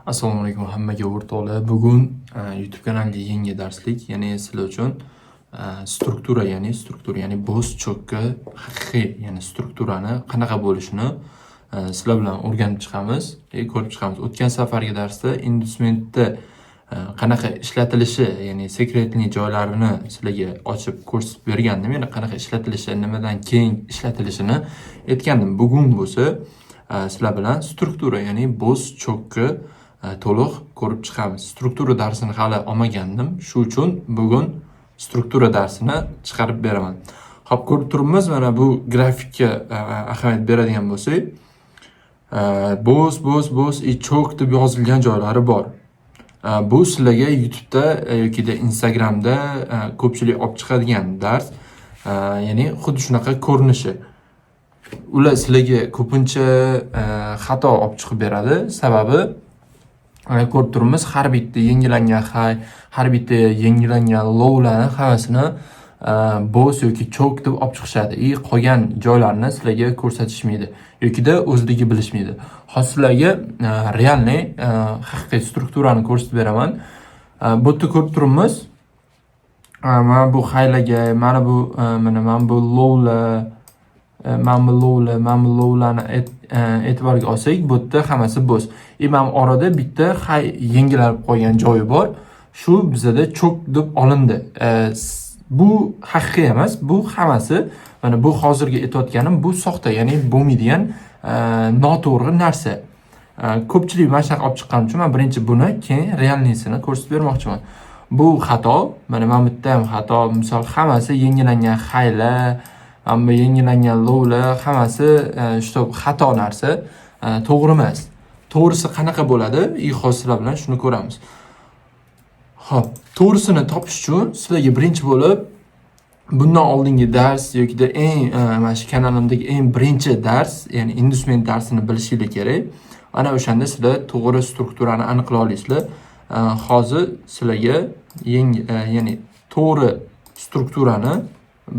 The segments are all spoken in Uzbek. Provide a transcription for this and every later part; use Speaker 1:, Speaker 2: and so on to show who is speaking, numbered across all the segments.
Speaker 1: Assalomu alaykum hammaga o'rtoqlar. Bugun YouTube kanalida yangi darslik, ya'ni sizlar uchun struktura, ya'ni bo'z cho'kka haqiqiy, ya'ni strukturani qanaqa bo'lishini sizlar bilan o'rganib chiqamiz, ko'rib chiqamiz. O'tgan safargi darsda indusementda qanaqa ishlatilishi, ya'ni sekretli joylarini sizlarga ochib ko'rsatib bergandim. Ya'ni qanaqa ishlatilishi, nimadan keyin ishlatilishini aytgandim. Bugun bo'lsa sizlar bilan struktura, ya'ni bo'z cho'kka to'liq ko'rib chiqamiz. Struktura darsini hali olmagandim. Shu uchun bugun struktura darsini chiqarib beraman. Xo'p, ko'rib turibmiz, mana bu grafikka ahamiyat beradigan bo'lsak, bo'z cho'k deb yozilgan joylari bor. Bu sizlarga YouTube'da yoki Instagramda ko'pchilik olib chiqadigan dars, ya'ni xuddi shunaqa ko'rinishi. Ular sizlarga ko'pincha xato olib chiqib beradi. Sababi ko'rib turibmiz, har bitta yangilangan har bitta yangilangan lowlarni hammasini bo'z yoki cho'k deb olib chiqishadi. Qolgan joylarni sizlarga ko'rsatishmaydi yoki o'zligi bilishmaydi. Hozir sizlarga realniy haqiqiy strukturani ko'rsatib beraman. Bu yerda ko'rib turibmiz, mana bu haylaga, mana bu lowlar, mana bu lowlarni e'tiborga olsak, bu yerda hammasi bo'z. Mana orada bitta yengillanib qolgan joyi bor. Shu bizada cho'k deb olindi. Bu haqiqiy emas, bu hammasi, mana bu hozirgi aytayotganim bu soxta, ya'ni bo'lmaydigan noto'g'ri narsa. Ko'pchilik mana shunaqa olib chiqqanim uchun men birinchi buni, keyin realniysini ko'rsatib bermoqchiman. Bu xato, mana bu yerda ham xato, misol hammasi yangilangan haylar, ammo yangilangan lowlar hammasi shu xato narsa, to'g'ri emas. To'g'risi qanaqa bo'ladi? Hozir sizlar bilan shuni ko'ramiz. Xo'p, to'g'risini topish uchun sizlarga birinchi bo'lib bundan oldingi dars yoki mana shu kanalimdagi eng birinchi dars, ya'ni indusement darsini bilishinglar kerak. Ana o'shanda sizlar to'g'ri strukturani aniqlay olasizlar. Hozir sizlarga ya'ni to'g'ri strukturani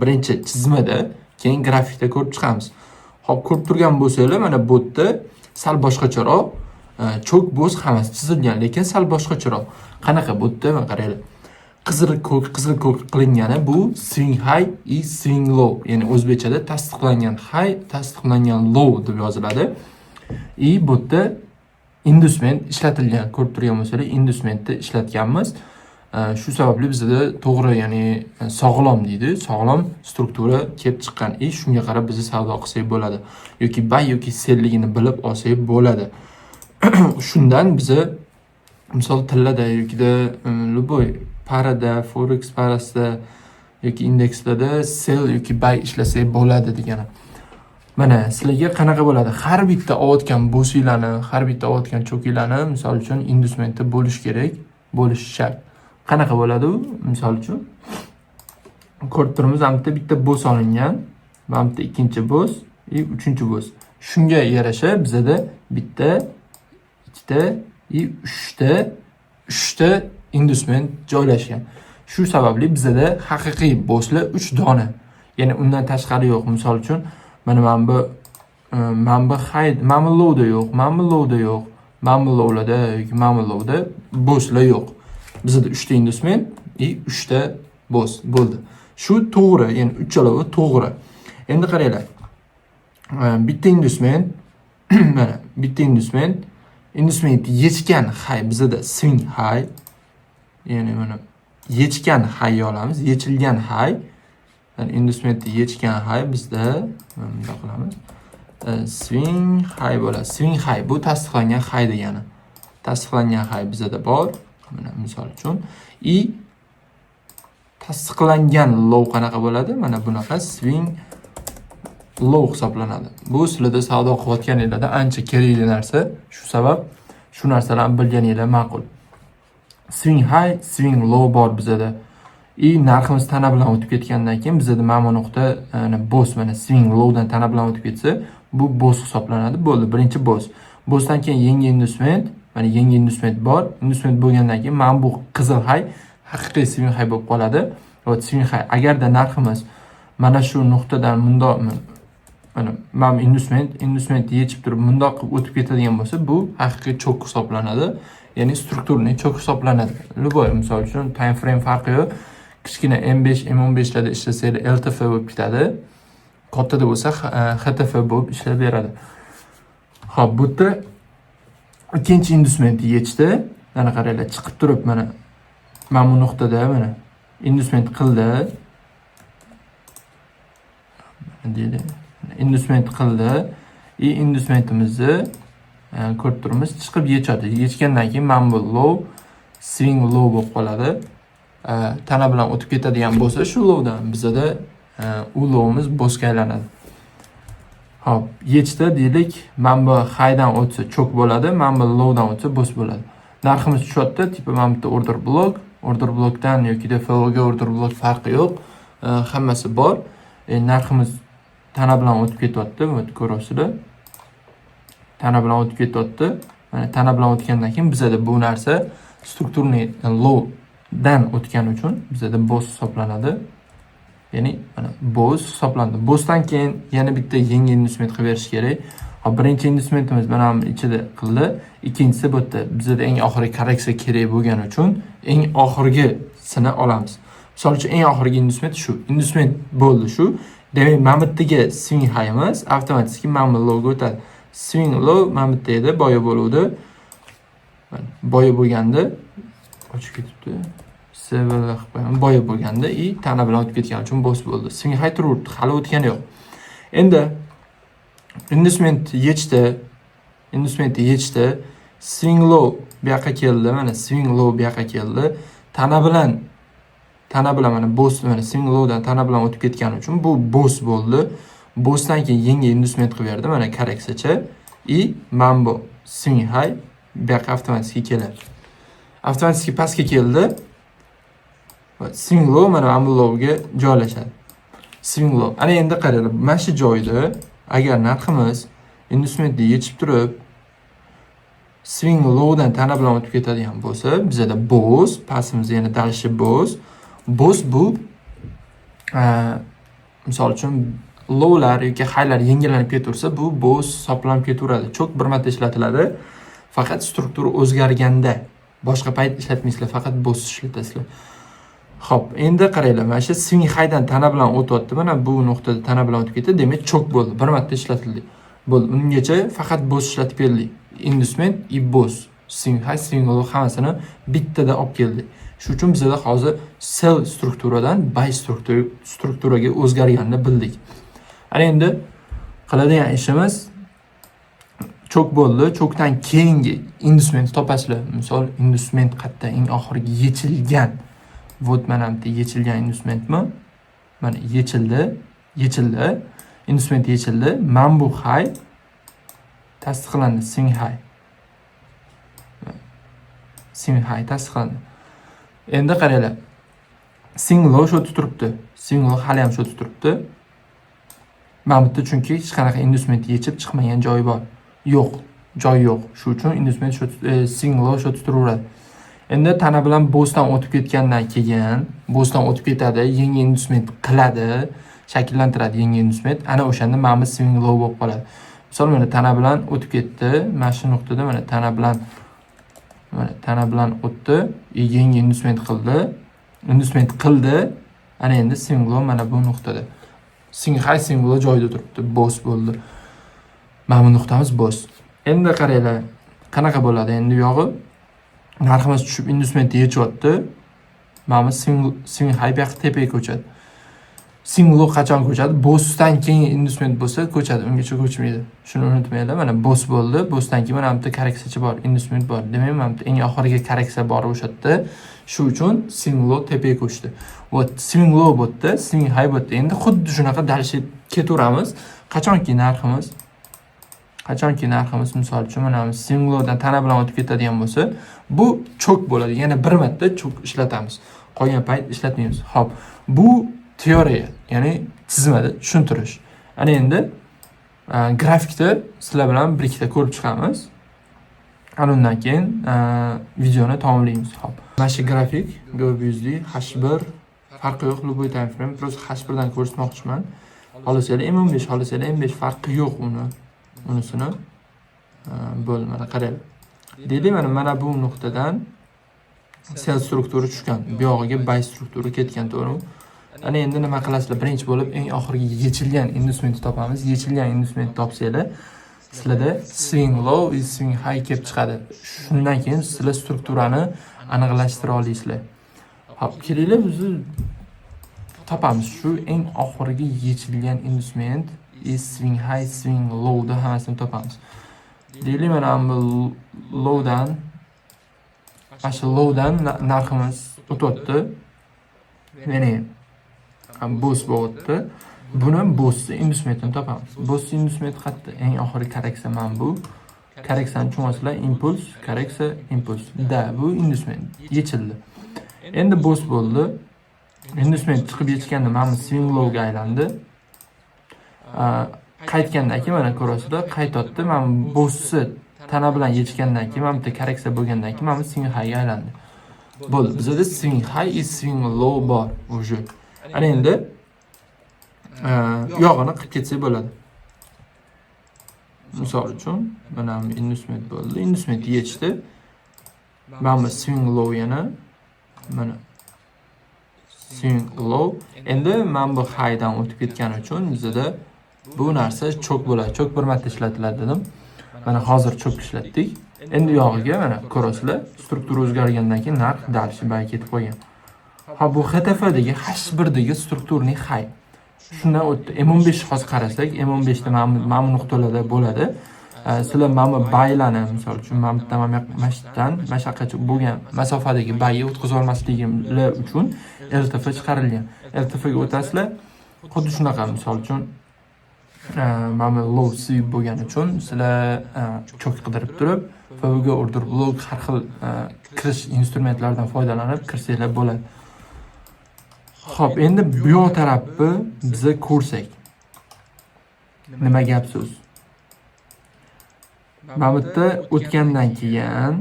Speaker 1: birinchi chizmada, keyin grafikda ko'rib chiqamiz. Xo'p, ko'rib turgan bo'lsanglar, mana bu yerda sal boshqacharoq cho'k bo'z hammasi chizilgan, lekin sal boshqacharoq. Qanaqa bu yerda qaranglar. Qizil ko'k qilingani bu swing high и swing low, ya'ni o'zbekchada tasdiqlangan high, tasdiqlangan low deb yoziladi. Bu yerda inducement ishlatilgan. Ko'rib turgan bo'lsanglar, inducementni ishlatganmiz. Shu sababli bizda to'g'ri, ya'ni sog'lom deydi, sog'lom struktura kelib chiqqan. Shunga qarab biz savdo qilsak bo'ladi yoki buy yoki sellligini bilib olsak bo'ladi. Shundan biz misol tillada yoki любой parada, forex parasida yoki indekslarda sell yoki buy ishlasak bo'ladi degani. Mana sizlarga qanaqa bo'ladi? Har bitta olayotgan bo'singlarni, har bitta olayotgan cho'kinglarni misol uchun inducementda bo'lish kerak, bo'lish shart. Qanaqa bo'ladi u? Misol uchun ko'rib turibmiz, ham bitta bo'z olingan, mana bitta ikkinchi bo'z, uchinchi bo'z. Shunga yarasha bizda bitta, ikkita, uchta inducement joylashgan. Shu sababli bizda haqiqiy bo'zlar 3 dona. Ya'ni undan tashqari yo'q. Misol uchun mana bu lowda yo'q, mana bu lowda yo'q, mana bu lowlarda yoki mana bu lowda bo'zlar yo'q. Bizda 3 ta inducement, 3 ta bo'z bo'ldi. Shu to'g'ri, ya'ni uchalovi to'g'ri. Endi qaranglar. Bitta inducement, mana bitta inducement yechgan high, bizda swing high, ya'ni mana yechgan high olamiz, yechilgan high. Ya'ni inducementni yechgan high bizda bunday qilamiz. Swing high bo'ladi. Swing high bu tasdiqlangan high degani. Tasdiqlangan high bizda bor. Mana misol uchun tasdiqlangan low qanaqa bo'ladi? Mana bunaqa swing low hisoblanadi. Bu sizlarda savdo qilayotganinglarda ancha kerakli narsa. Shu sabab shu narsalarni bilganinglar ma'qul. Swing high, swing low bor bizda. Narximiz tana bilan o'tib ketgandan keyin bizda mana bu nuqta bo'z, mana swing lowdan tana bilan o'tib ketsa, bu bo'z hisoblanadi. Bo'ldi, birinchi bo'z. Bo'zdan keyin yangi inducement, mana yangi inducement bor. Inducement bo'lgandan keyin mana bu qizil high haqiqiy swing high bo'lib qoladi. Va swing high agarda narximiz mana shu nuqtadan bundoq mana men industrimentni yechib turib bundoq qilib o'tib ketadigan bo'lsa, bu haqiqiy chok hisoblanadi. Ya'ni strukturniy chok hisoblanadi. Любой, misol uchun time frame farqi yo'q. Kichkina M5, M15 larda ishlasanglar LTF bo'lib ketadi. Kattada bo'lsa HTF bo'lib ishlab beradi. Xo'p, bu yerda ikkinchi industrimentni yechdi. Mana qaranglar, chiqib turib mana bu nuqtada mana industriment qildi. Deydi. Industriment qildi. Industrimentimizni ko'rib turibmiz, chiqib yechadi. Yechgandan keyin mana bu low, swing low bo'lib qoladi. Tana bilan o'tib ketadigan bo'lsa, shu lowdan bizda u lowimiz bossga aylanadi. Hop, yechdi deylik, mana bu highdan o'tsa cho'k bo'ladi, mana bu lowdan o'tsa boss bo'ladi. Narximiz tushyapti, tipi mana bu order blokdan yoki FOga order blok farqi yo'q. Hammasi bor. Narximiz tana bilan o'tib ketyapti, bunu ko'rasizlar. Tana bilan o'tib ketyapti. Mana tana bilan o'tgandan keyin bizda bu narsa strukturniy low dan o'tgani uchun bizda boss hisoblanadi. Ya'ni mana boss hisoblandi. Bossdan keyin yana bitta yangi industriment qilib berish kerak. Hop, birinchi industrimentimiz mana bu ichida qildi. Ikkinchisi bu yerda bizda eng oxirgi korreksiya kerak bo'lgani uchun eng oxirgisini olamiz. Misol uchun eng oxirgi industriment shu. Industriment bo'ldi shu. Demak, mana bu yerga swing high'imiz avtomatik mana bu lowga o'tadi. Swing low mana bu yerda boya bo'luvdi. Boya bo'lganda ochib ketibdi. Boya bo'lganda tana bilan o'tib ketgani uchun boss bo'ldi. Swing high turibdi, hali o'tgani yo'q. Endi industriment yechdi. Swing low bu yoqqa keldi. Mana swing low bu yoqqa keldi. Tana bilan mana boss, mana swing lowdan tana bilan o'tib ketgani uchun bu boss bo'ldi. Bossdan keyin yangi industriment qilib berdi. Mana korreksiyacha. Mana bu swing high bu yoqqa avtomatik keladi. Avtomatik pastga keldi. Swing low mana bu lowga joylashadi. Swing low. Ana endi qaranglar, mana shu joyda agar narximiz industrimentni yechib turib swing lowdan tana bilan o'tib ketadigan bo'lsa, bizda boss, pastimiz yana dalishi boss. Boss bu misol uchun lowlar yoki highlar yengillanib ketaversa, bu boss hisoblanib ketaveradi. Cho'k bir marta ishlatiladi. Faqat struktura o'zgarganda, boshqa payt ishlatmaysizlar, faqat boss ishlatasizlar. Xo'p, endi qaranglar, mana shu swing high'dan tana bilan o'tyapti. Mana bu nuqtada tana bilan o'tib ketdi, demak cho'k bo'ldi. Bir marta ishlatildi. Bo'ldi. Ungacha faqat boss ishlatib berdik. Industriment boss, swing high, swing low hammasini bittada olib keldik. Shu uchun bizda hozir sell strukturadan buy strukturaga o'zgarganini bildik. Ana endi qiladigan ishimiz cho'k bo'ldi. Cho'kdan keyingi industriment topasizlar. Misol industriment qayerda eng oxirgi yechilgan. Vot mana bu yechilgan industrimentmi? Mana yechildi. Industriment yechildi. Mana bu high tasdiqlandi, swing high. Swing high tasdiqlandi. Endi qaranglar. Swing low shu turibdi. Swing low hali ham shu turibdi. Mana bu chunki hech qanaqa industriment yechib chiqmagan joyi bor. Joy yo'q. Shu uchun industriment shu swing low shu turaveradi. Endi tana bilan bossdan o'tib ketgandan keyin, bossdan o'tib ketadi, yangi industriment qiladi, shakllantiradi yangi industriment. Ana o'shanda mana bu swing low bo'lib qoladi. Misol mana tana bilan o'tib ketdi. Mana shu nuqtada mana tana bilan o'tdi, yangi industriment qildi. Ana endi swing low mana bu nuqtada. Swing high, swing low joyida turibdi, boss bo'ldi. Mana bu nuqtamiz boss. Endi qaranglar, qanaqa bo'ladi endi bu yog'i? Narximiz tushib industrimentni yechyapti. Mana bu swing high bu yoqqa tepaga ko'chadi. Swing low qachon ko'chadi? Bossdan keyin industriment bo'lsa ko'chadi, ungacha ko'chmaydi. Shuni unutmanglar. Mana boss bo'ldi. Bossdan keyin mana bu korreksiyachi bor, industriment bor. Demak, mana bu eng oxirgi korreksiya bor o'sha yerda. Shu uchun swing low tepaga ko'chdi. Va swing low bo'ldi, swing high bo'ldi. Endi xuddi shunaqa dalishib ketaveramiz. Qachonki narximiz misol uchun mana swing lowdan tana bilan o'tib ketadigan bo'lsa, bu cho'k bo'ladi. Yana bir marta cho'k ishlatamiz. Qolgan payt ishlatmaymiz. Xo'p, bu teoriya, ya'ni tizimada tushuntirish. Ana endi grafikda sizlar bilan bir ikkita ko'rib chiqamiz. Ana undan keyin videoni tamomlaymiz. Xo'p. Mana shu grafik H1 farqi yo'q, любой time frame. Просто H1 dan ko'rsatmoqchiman. xohlasangiz M15, xohlasangiz M5 farqi yo'q unisini. Bo'ldi, mana qarang. Deylik, mana bu nuqtadan sel struktura tushgan, bu yog'iga base struktura ketgan, to'g'rimi? Ana endi nima qilasizlar? Birinchi bo'lib eng oxirgi yechilgan inducement topamiz. Yechilgan inducement topsanglar, sizlarda swing low va swing high kelib chiqadi. Shundan keyin sizlar strukturani aniqlashtira olasizlar. Hop, kelinglar biz topamiz. Shu eng oxirgi yechilgan inducement swing high, swing low da hammasini topamiz. Deylik, mana bu lowdan narximiz o'tdi. Ya'ni boss bo'lyapti. Buni boss inducementini topamiz. Boss inducement qayerda? Eng oxirgi korreksiya mana bu. Korreksiyani tushunasizlar, impuls, korreksiya, impuls. Bu inducement yechildi. Endi boss bo'ldi. Inducement chiqib yechganda mana swing low ga aylandi. Qaytgandan keyin mana ko'rasizlar, qaytotdi. Mana bossni tana bilan yechgandan keyin, mana bitta korreksiya bo'lgandan keyin mana swing high ga aylandi. Bo'ldi. Bizda swing high va swing low bor уже. Ana endi yog'ini qilib ketsak bo'ladi. Misol uchun, mana inducement bo'ldi. Inducement yechdi. Mana swing low yana mana swing low. Endi mana bu high dan o'tib ketgani uchun bizda bu narsa cho'k bo'ladi. Cho'k bir marta ishlatiladi dedim. Mana hozir cho'k ishlatdik. Endi yog'iga mana ko'rasizlar, struktura o'zgargandan keyin narx dalshi bari ketib qolgan. Ha, bu HTF-dagi H1dagi strukturning high. Shundan o'tdi. M15 hozir qarasak, M15 da mana bu nuqtalarda bo'ladi. Sizlar mana baylarni, misol uchun mana bitta mashdan mashaqacha bo'lgan masofadagi bayni o'tkazib olmasliginglar uchun LTF chiqarilgan. LTF ga o'tasizlar. Xuddi shunaqa, misol uchun mana low sweep bo'lgani uchun sizlar cho'k qidirib turib, FVG order block har xil kirish instrumentlaridan foydalanib kirsanglar bo'ladi. Xo'p, endi bu yoq tarafni biz ko'rsak. Nima gap so'z? Mana bu yerda o'tgandan keyin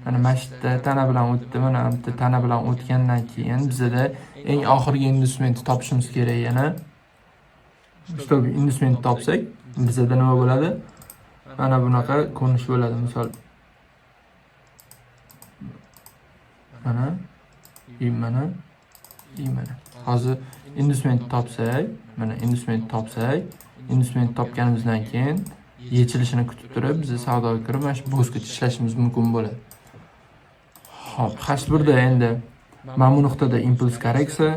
Speaker 1: mana mashta tana bilan o'tdi, mana bu yerda tana bilan o'tgandan keyin bizda eng oxirgi inducement topishimiz kerak yana. Işte inducement topsak, bizda nima bo'ladi? Mana bunaqa ko'rinish bo'ladi, misol. Mana hozir inducement topsak, mana inducement topganimizdan keyin yechilishini kutib turib, biz savdoga kirib, mana shu bossga ishlashimiz mumkin bo'ladi. Xo'p, H1da endi mana bu nuqtada impuls korreksiya,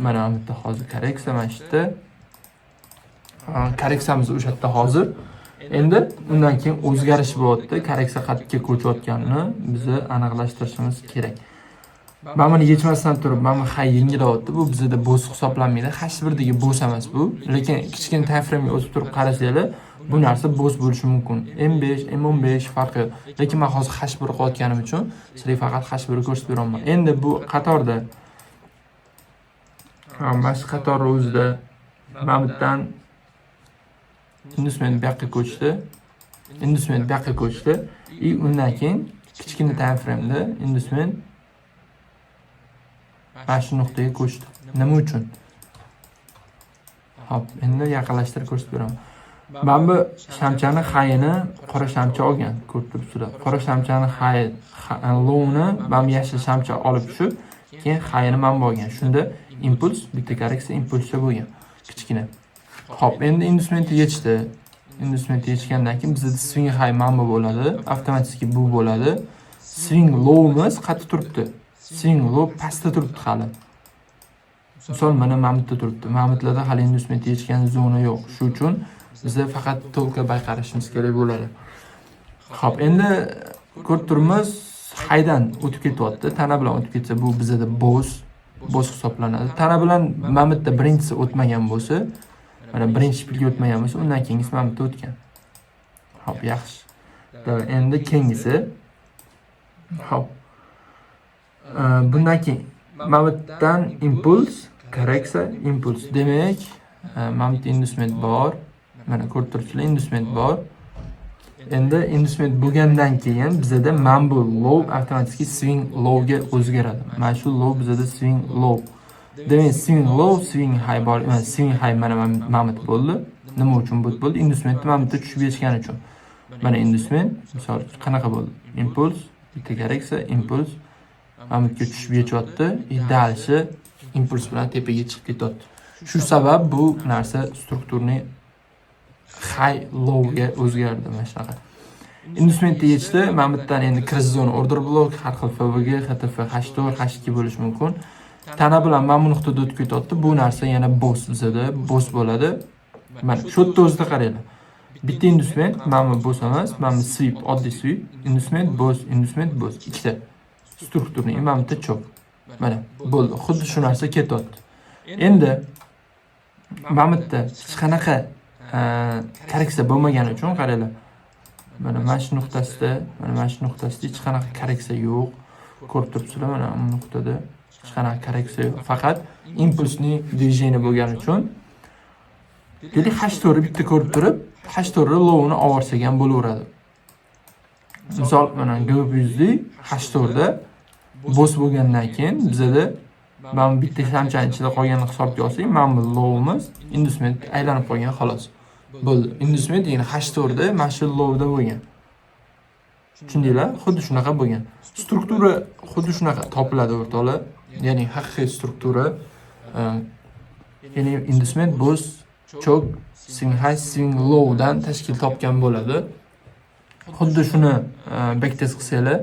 Speaker 1: mana bu yerda hozir korreksiya, mana shu yerda korreksiyamiz o'sha yerda hozir. Endi undan keyin o'zgarish bo'lyapti. Korreksiya qayerga ko'chayotganini biz aniqlashtirishimiz kerak. Mana buni yechmasdan turib, mana bu hay yengilayapti. Bu bizda boss hisoblanmaydi. H1dagi boss emas bu. Lekin kichkina time frame ga o'tib turib qarasanglar, bu narsa boss bo'lishi mumkin. M5, M15 farqi. Lekin men hozir H1 qo'yotganim uchun sizlarga faqat H1 ko'rsatib beraman. Endi bu qatorda mana shu qator o'zida mana bu yerdan inducement bu yoqqa ko'chdi. Undan keyin kichkina time frame da inducement mana shu nuqtaga ko'chdi. Nima uchun? Hop, endi yaqinlashtirib ko'rsatib beraman. Mana bu shamchani hayini qora shamcha olgan, ko'rib turibsizlar. Qora shamchani hay lowni mana bu yashil shamcha olib tushib, keyin hayini mana bu olgan. Shunda impuls, bitta korreksiya impulsda bo'lgan, kichkina. Hop, endi inducement yechdi. Inducement yechgandan keyin bizda swing high mana bu bo'ladi, avtomatik bu bo'ladi. Swing low'imiz qayerda turibdi? Swing low pastda turibdi hali. Misol mana bu yerda turibdi. Mana bu yerda hali inducement yechgan zona yo'q. Shu uchun bizda faqat to'lqa bayqarishimiz kerak bo'ladi. Xo'p, endi ko'rib turibmiz, haydan o'tib ketyapti. Tana bilan o'tib ketsa, bu bizda boss hisoblanadi. Tana bilan mana bu yerda birinchisi o'tmagan bo'lsa, mana birinchi shpilga o'tmagan bo'lsa, undan keyingisi mana bu yerda o'tgan. Xo'p, yaxshi. Endi keyingisi. Xo'p. Bundan keyin mana bu yerdan impuls, korreksiya, impuls. Demak, mana bu inducement bor. Mana ko'rib turibsizlar, inducement bor. Endi inducement bo'lgandan keyin bizda mana bu low avtomatik swing low ga o'zgaradi. Mana shu low bizda swing low. Demak, swing low, swing high bor emas, swing high mana mamit bo'ldi. Nima uchun bu bo'ldi? Inducement mamit tushib yetgani uchun. Mana inducement misol qanaqa bo'ldi? Impuls, bitta korreksiya, impuls mamitga tushib yetyapti. Dalishi impuls bilan tepaga chiqib ketyapti. Shu sabab bu narsa strukturni high low ga o'zgardi mana shunaqa. Inducementga yetishdi. Mana bittan endi kriz zona order block, har xil FVG, HTF, H4, H2 bo'lishi mumkin. Tana bilan mana bu nuqtada o'tib ketyapti. Bu narsa yana boss bizada, boss bo'ladi. Mana shu yerda o'zida qaranglar. Bitta inducement, mana bu boss emas, mana bu sweep, oddiy sweep, inducement, boss, ikkita. Strukturning mana bitta chok. Mana bo'ldi. Xuddi shu narsa ketyapti. Endi mana bitta hech qanaqa korreksiya bo'lmagani uchun qaranglar. Mana shu nuqtasida, mana shu nuqtasida hech qanaqa korreksiya yo'q. Ko'rib turibsizlar, mana bu nuqtada hech qanaqa korreksiya yo'q. Faqat impulsning движение bo'lgani uchun deylik H4 bitta ko'rib turib, H4 low'ni olsak ham bo'laveradi. Misol mana G100 H4 da boss bo'lgandan keyin bizada mana bitta shamchaning ichida qolganini hisobga olsak, mana bu low'imiz inducement aylanib qolgan xolos. Bo'ldi. Inducement yana H4 da mana shu low'da bo'lgan. Tushundinglar? Xuddi shunaqa bo'lgan. Struktura xuddi shunaqa topiladi o'rtoqlar. Ya'ni haqiqiy struktura, ya'ni inducement boss, chok, swing high, swing low dan tashkil topgan bo'ladi. Xuddi shuni backtest qilsanglar,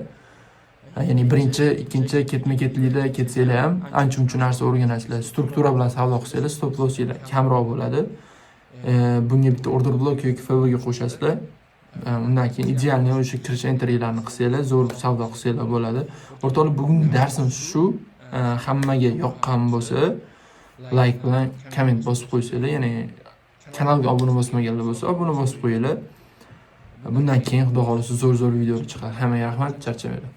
Speaker 1: ya'ni birinchi, ikkinchi ketma-ketlikda ketsanglar ham ancha-muncha narsa o'rganasizlar. Struktura bilan savdo qilsanglar, stop lossinglar kamroq bo'ladi. Bunga bitta order block yoki FV ga qo'shasizlar. Undan keyin idealni o'sha kirish enterlarni qilsanglar, zo'r savdo qilsanglar bo'ladi. O'rtoqlar, bugungi darsimiz shu. Hammaga yoqqan bo'lsa, like bilan komment bosib qo'ysanglar, ya'ni kanalga obuna bosmaganlar bo'lsa, obuna bosib qo'yinglar. Bundan keyin xudo xolisa zo'r videolar chiqadi. Hammaga rahmat, charchamanglar.